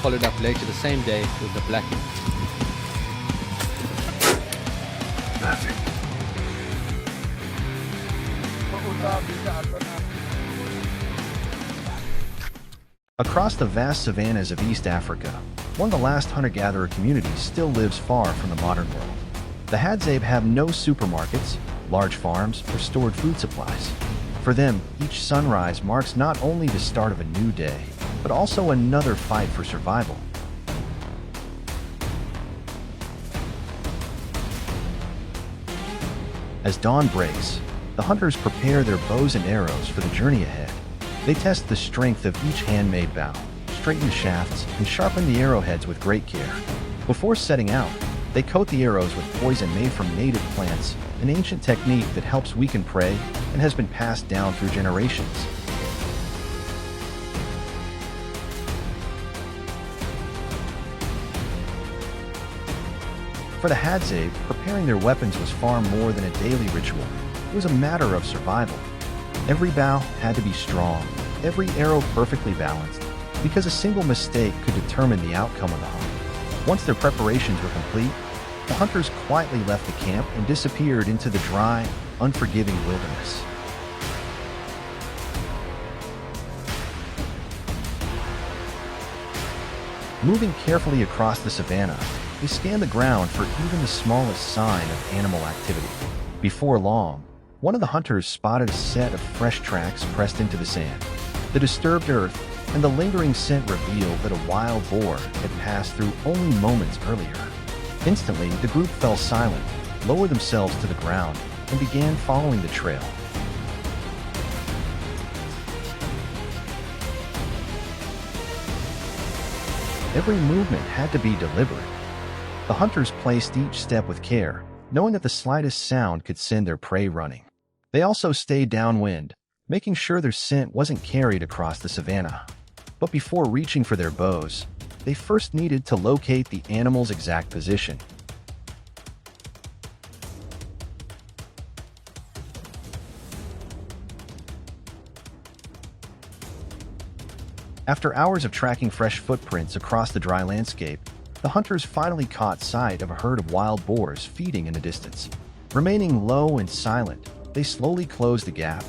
Followed up later the same day with the blacking. Across the vast savannas of East Africa, one of the last hunter-gatherer communities still lives far from the modern world. The Hadzabe have no supermarkets, large farms, or stored food supplies. For them, each sunrise marks not only the start of a new day, but also another fight for survival. As dawn breaks, the hunters prepare their bows and arrows for the journey ahead. They test the strength of each handmade bow, straighten the shafts, and sharpen the arrowheads with great care. Before setting out, they coat the arrows with poison made from native plants, an ancient technique that helps weaken prey and has been passed down through generations. For the Hadzabe, preparing their weapons was far more than a daily ritual. It was a matter of survival. Every bow had to be strong, every arrow perfectly balanced, because a single mistake could determine the outcome of the hunt. Once their preparations were complete, the hunters quietly left the camp and disappeared into the dry, unforgiving wilderness. Moving carefully across the savanna, they scanned the ground for even the smallest sign of animal activity. Before long, one of the hunters spotted a set of fresh tracks pressed into the sand. The disturbed earth and the lingering scent revealed that a wild boar had passed through only moments earlier. Instantly, the group fell silent, lowered themselves to the ground, and began following the trail. Every movement had to be deliberate. The hunters placed each step with care, knowing that the slightest sound could send their prey running. They also stayed downwind, making sure their scent wasn't carried across the savanna. But before reaching for their bows, they first needed to locate the animal's exact position. After hours of tracking fresh footprints across the dry landscape, the hunters finally caught sight of a herd of wild boars feeding in the distance. Remaining low and silent, they slowly closed the gap,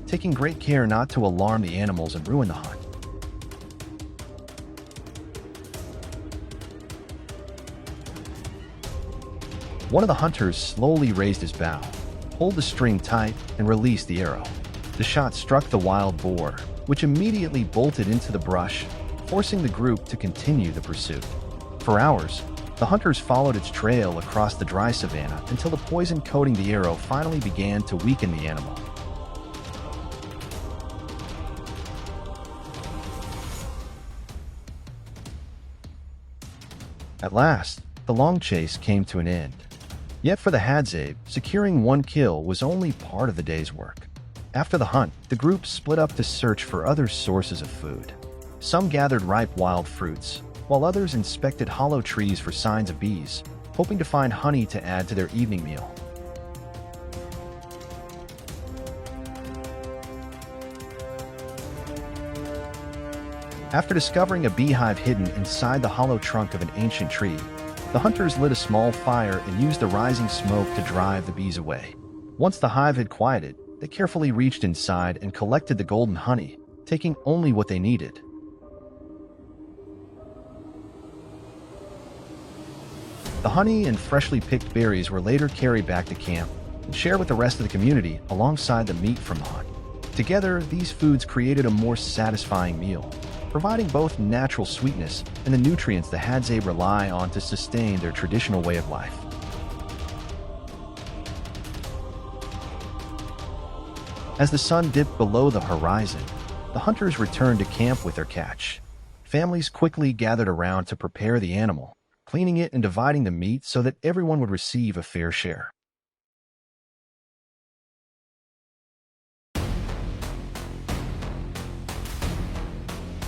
taking great care not to alarm the animals and ruin the hunt. One of the hunters slowly raised his bow, pulled the string tight, and released the arrow. The shot struck the wild boar, which immediately bolted into the brush, forcing the group to continue the pursuit. For hours, the hunters followed its trail across the dry savanna until the poison coating the arrow finally began to weaken the animal. At last, the long chase came to an end. Yet for the Hadzabe, securing one kill was only part of the day's work. After the hunt, the group split up to search for other sources of food. Some gathered ripe wild fruits, while others inspected hollow trees for signs of bees, hoping to find honey to add to their evening meal. After discovering a beehive hidden inside the hollow trunk of an ancient tree, the hunters lit a small fire and used the rising smoke to drive the bees away. Once the hive had quieted, they carefully reached inside and collected the golden honey, taking only what they needed. The honey and freshly picked berries were later carried back to camp and shared with the rest of the community alongside the meat from the hunt. Together, these foods created a more satisfying meal, providing both natural sweetness and the nutrients the Hadzabe rely on to sustain their traditional way of life. As the sun dipped below the horizon, the hunters returned to camp with their catch. Families quickly gathered around to prepare the animal, cleaning it and dividing the meat so that everyone would receive a fair share.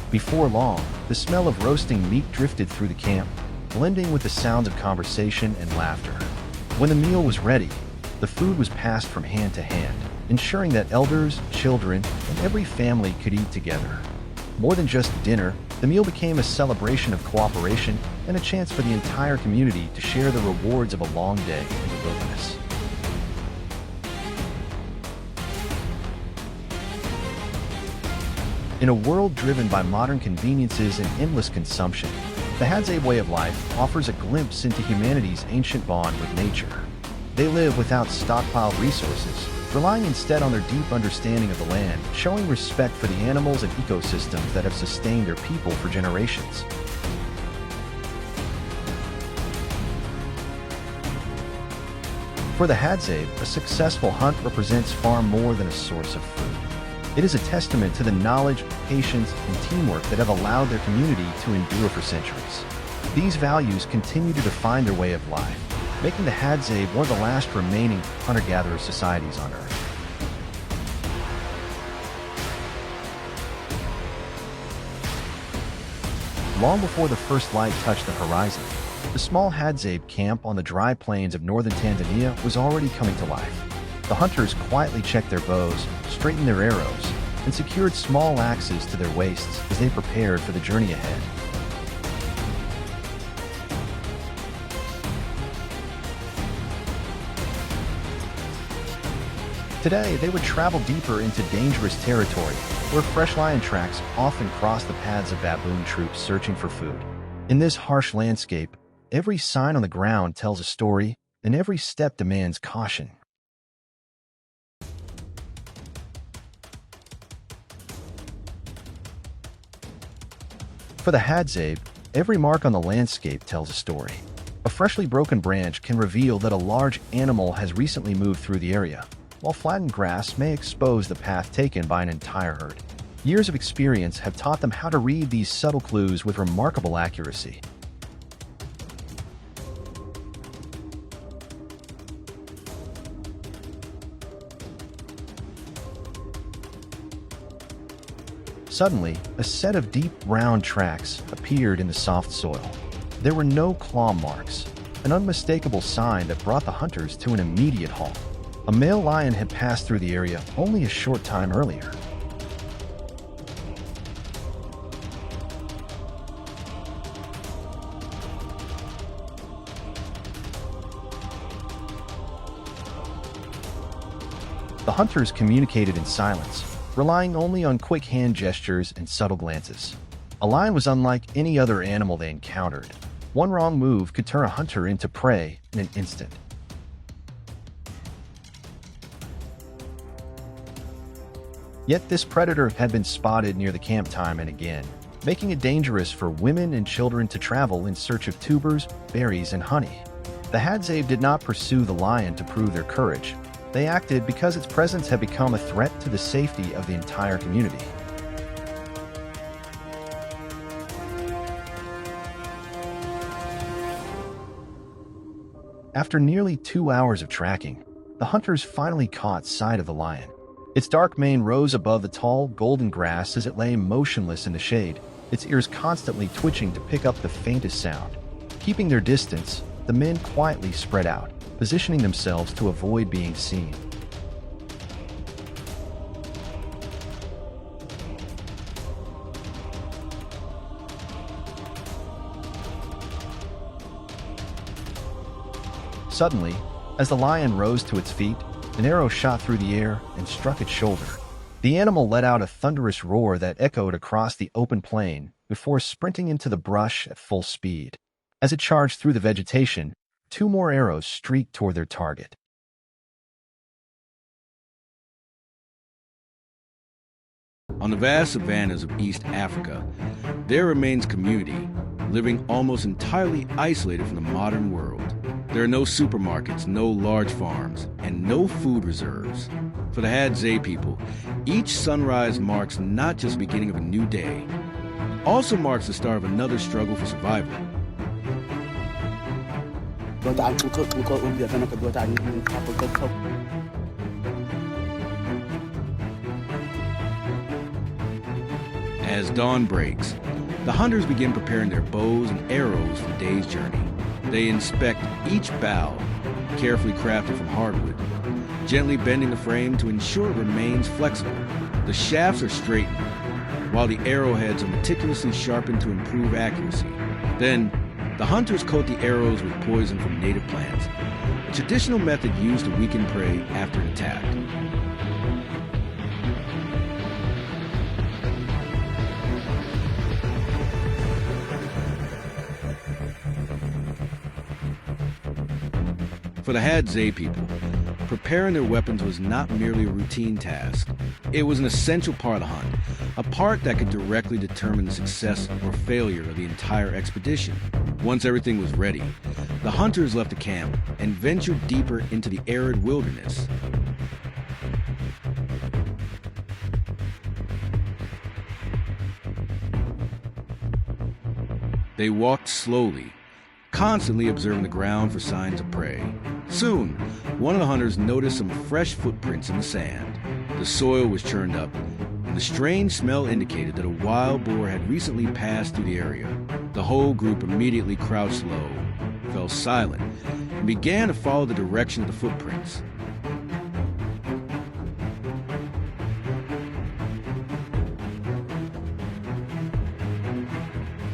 Before long, the smell of roasting meat drifted through the camp, blending with the sounds of conversation and laughter. When the meal was ready, the food was passed from hand to hand, ensuring that elders, children, and every family could eat together. More than just dinner, the meal became a celebration of cooperation and a chance for the entire community to share the rewards of a long day in the wilderness. In a world driven by modern conveniences and endless consumption, the Hadzabe way of life offers a glimpse into humanity's ancient bond with nature. They live without stockpiled resources, relying instead on their deep understanding of the land, showing respect for the animals and ecosystems that have sustained their people for generations. For the Hadzabe, a successful hunt represents far more than a source of food. It is a testament to the knowledge, patience, and teamwork that have allowed their community to endure for centuries. These values continue to define their way of life, making the Hadzabe one of the last remaining hunter-gatherer societies on Earth. Long before the first light touched the horizon, the small Hadzabe camp on the dry plains of northern Tanzania was already coming to life. The hunters quietly checked their bows, straightened their arrows, and secured small axes to their waists as they prepared for the journey ahead. Today, they would travel deeper into dangerous territory, where fresh lion tracks often cross the paths of baboon troops searching for food. In this harsh landscape, every sign on the ground tells a story, and every step demands caution. For the Hadzabe, every mark on the landscape tells a story. A freshly broken branch can reveal that a large animal has recently moved through the area, while flattened grass may expose the path taken by an entire herd. Years of experience have taught them how to read these subtle clues with remarkable accuracy. Suddenly, a set of deep, round tracks appeared in the soft soil. There were no claw marks, an unmistakable sign that brought the hunters to an immediate halt. A male lion had passed through the area only a short time earlier. The hunters communicated in silence, relying only on quick hand gestures and subtle glances. A lion was unlike any other animal they encountered. One wrong move could turn a hunter into prey in an instant. Yet this predator had been spotted near the camp time and again, making it dangerous for women and children to travel in search of tubers, berries, and honey. The Hadzabe did not pursue the lion to prove their courage. They acted because its presence had become a threat to the safety of the entire community. After nearly 2 hours of tracking, the hunters finally caught sight of the lion. Its dark mane rose above the tall, golden grass as it lay motionless in the shade, its ears constantly twitching to pick up the faintest sound. Keeping their distance, the men quietly spread out, positioning themselves to avoid being seen. Suddenly, as the lion rose to its feet, an arrow shot through the air and struck its shoulder. The animal let out a thunderous roar that echoed across the open plain before sprinting into the brush at full speed. As it charged through the vegetation, 2 more arrows streaked toward their target. On the vast savannas of East Africa, there remains community, living almost entirely isolated from the modern world. There are no supermarkets, no large farms, and no food reserves. For the Hadzabe people, each sunrise marks not just the beginning of a new day, it also marks the start of another struggle for survival. As dawn breaks, the hunters begin preparing their bows and arrows for the day's journey. They inspect each bough, carefully crafted from hardwood, gently bending the frame to ensure it remains flexible. The shafts are straightened, while the arrowheads are meticulously sharpened to improve accuracy. Then, the hunters coat the arrows with poison from native plants, a traditional method used to weaken prey after an attack. For the Hadzabe people, preparing their weapons was not merely a routine task. It was an essential part of the hunt, a part that could directly determine the success or failure of the entire expedition. Once everything was ready, the hunters left the camp and ventured deeper into the arid wilderness. They walked slowly, constantly observing the ground for signs of prey. Soon, one of the hunters noticed some fresh footprints in the sand. The soil was churned up, and the strange smell indicated that a wild boar had recently passed through the area. The whole group immediately crouched low, fell silent, and began to follow the direction of the footprints.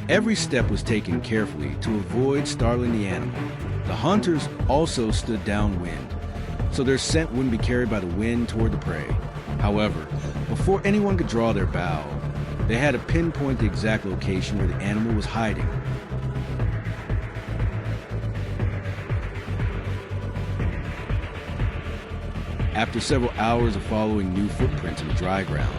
Every step was taken carefully to avoid startling the animal. The hunters also stood downwind, so their scent wouldn't be carried by the wind toward the prey. However, before anyone could draw their bow, they had to pinpoint the exact location where the animal was hiding. After several hours of following new footprints in the dry ground,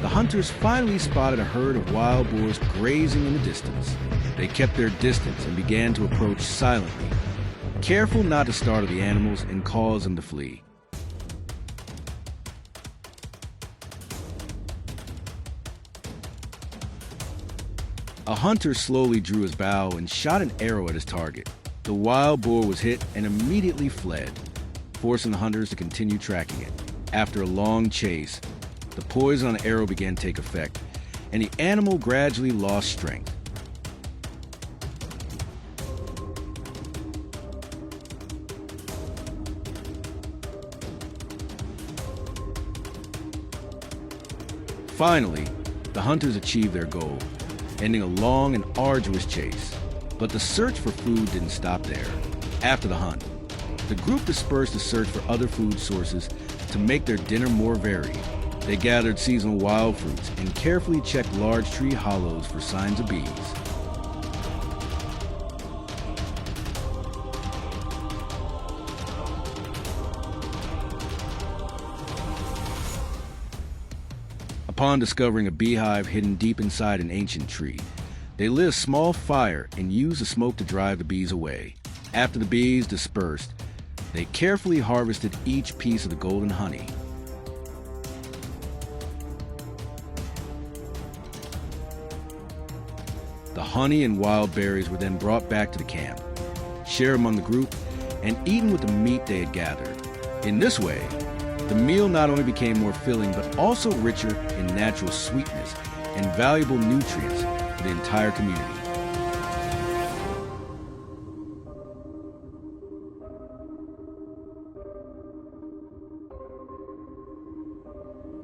the hunters finally spotted a herd of wild boars grazing in the distance. They kept their distance and began to approach silently, careful not to startle the animals and cause them to flee. A hunter slowly drew his bow and shot an arrow at his target. The wild boar was hit and immediately fled, forcing the hunters to continue tracking it. After a long chase, the poison on the arrow began to take effect, and the animal gradually lost strength. Finally, the hunters achieved their goal, ending a long and arduous chase. But the search for food didn't stop there. After the hunt, the group dispersed to search for other food sources to make their dinner more varied. They gathered seasonal wild fruits and carefully checked large tree hollows for signs of bees. Upon discovering a beehive hidden deep inside an ancient tree, they lit a small fire and used the smoke to drive the bees away. After the bees dispersed, they carefully harvested each piece of the golden honey. The honey and wild berries were then brought back to the camp, shared among the group, and eaten with the meat they had gathered. In this way, the meal not only became more filling, but also richer in natural sweetness and valuable nutrients for the entire community.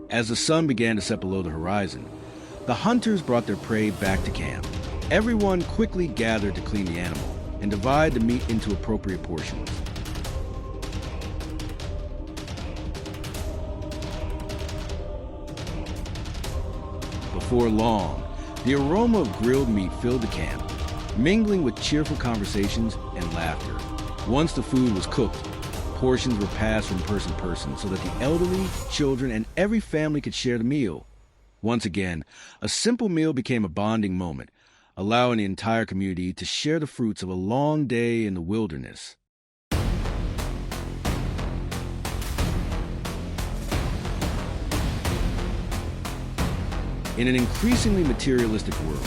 As the sun began to set below the horizon, the hunters brought their prey back to camp. Everyone quickly gathered to clean the animal and divide the meat into appropriate portions. Before long, the aroma of grilled meat filled the camp, mingling with cheerful conversations and laughter. Once the food was cooked, portions were passed from person to person so that the elderly, children, and every family could share the meal. Once again, a simple meal became a bonding moment, allowing the entire community to share the fruits of a long day in the wilderness. In an increasingly materialistic world,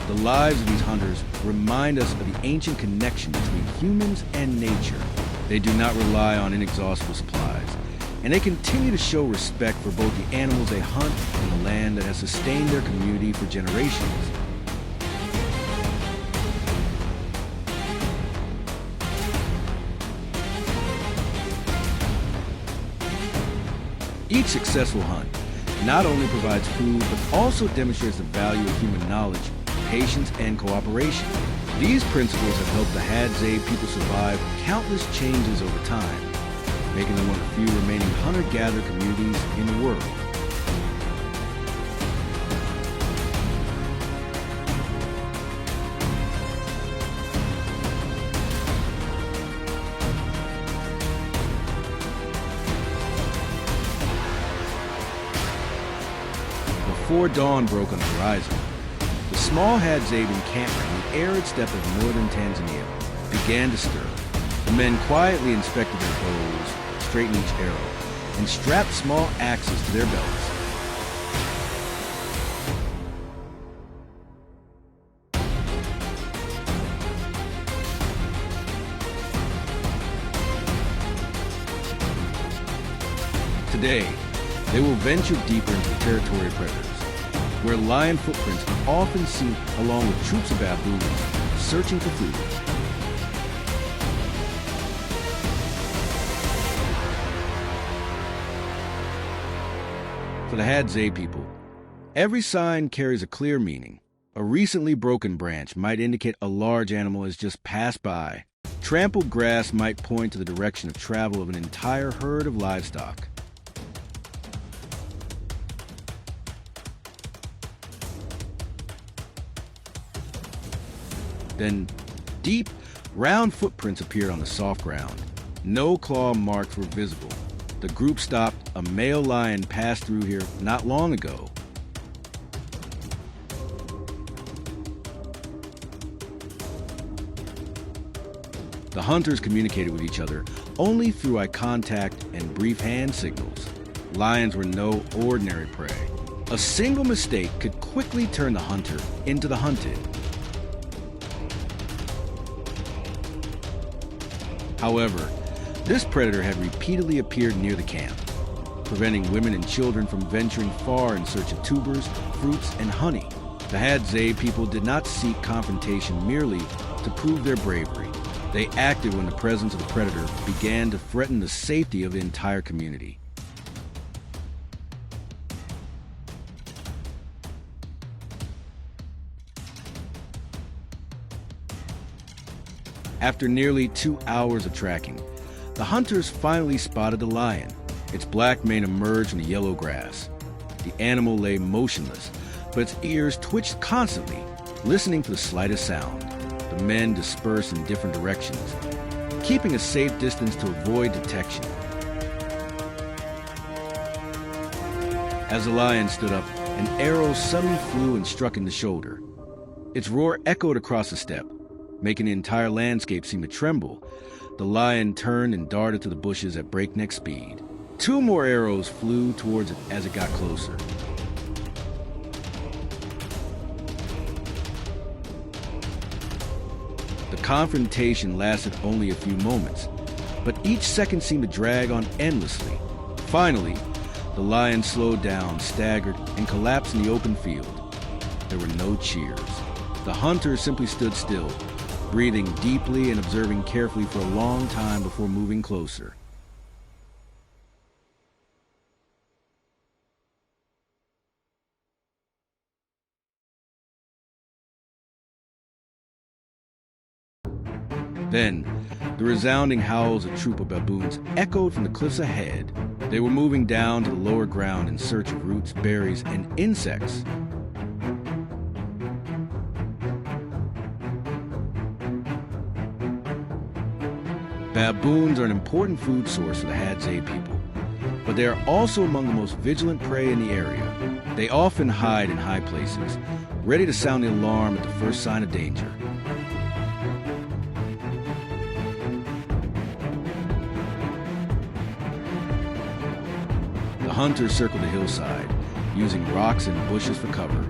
the lives of these hunters remind us of the ancient connection between humans and nature. They do not rely on inexhaustible supplies, and they continue to show respect for both the animals they hunt and the land that has sustained their community for generations. Each successful hunt not only provides food, but also demonstrates the value of human knowledge, patience, and cooperation. These principles have helped the Hadzabe people survive countless changes over time, making them one of the few remaining hunter-gatherer communities in the world. Before dawn broke on the horizon, the small Hadzabe encampment in the arid steppe of northern Tanzania began to stir. The men quietly inspected their bows, straightened each arrow, and strapped small axes to their belts. Today, they will venture deeper into the territorial predators, where lion footprints are often seen along with troops of baboons searching for food. For the Hadzabe people, every sign carries a clear meaning. A recently broken branch might indicate a large animal has just passed by. Trampled grass might point to the direction of travel of an entire herd of livestock. Then, deep, round footprints appeared on the soft ground. No claw marks were visible. The group stopped. A male lion passed through here not long ago. The hunters communicated with each other only through eye contact and brief hand signals. Lions were no ordinary prey. A single mistake could quickly turn the hunter into the hunted. However, this predator had repeatedly appeared near the camp, preventing women and children from venturing far in search of tubers, fruits, and honey. The Hadzabe people did not seek confrontation merely to prove their bravery. They acted when the presence of the predator began to threaten the safety of the entire community. After nearly 2 hours of tracking, the hunters finally spotted the lion. Its black mane emerged from the yellow grass. The animal lay motionless, but its ears twitched constantly, listening for the slightest sound. The men dispersed in different directions, keeping a safe distance to avoid detection. As the lion stood up, an arrow suddenly flew and struck in the shoulder. Its roar echoed across the steppe, making the entire landscape seem to tremble. The lion turned and darted to the bushes at breakneck speed. 2 more arrows flew towards it as it got closer. The confrontation lasted only a few moments, but each second seemed to drag on endlessly. Finally, the lion slowed down, staggered, and collapsed in the open field. There were no cheers. The hunter simply stood still, breathing deeply and observing carefully for a long time before moving closer. Then, the resounding howls of a troop of baboons echoed from the cliffs ahead. They were moving down to the lower ground in search of roots, berries, and insects. Baboons are an important food source for the Hadzabe people, but they are also among the most vigilant prey in the area. They often hide in high places, ready to sound the alarm at the first sign of danger. The hunters circled the hillside, using rocks and bushes for cover.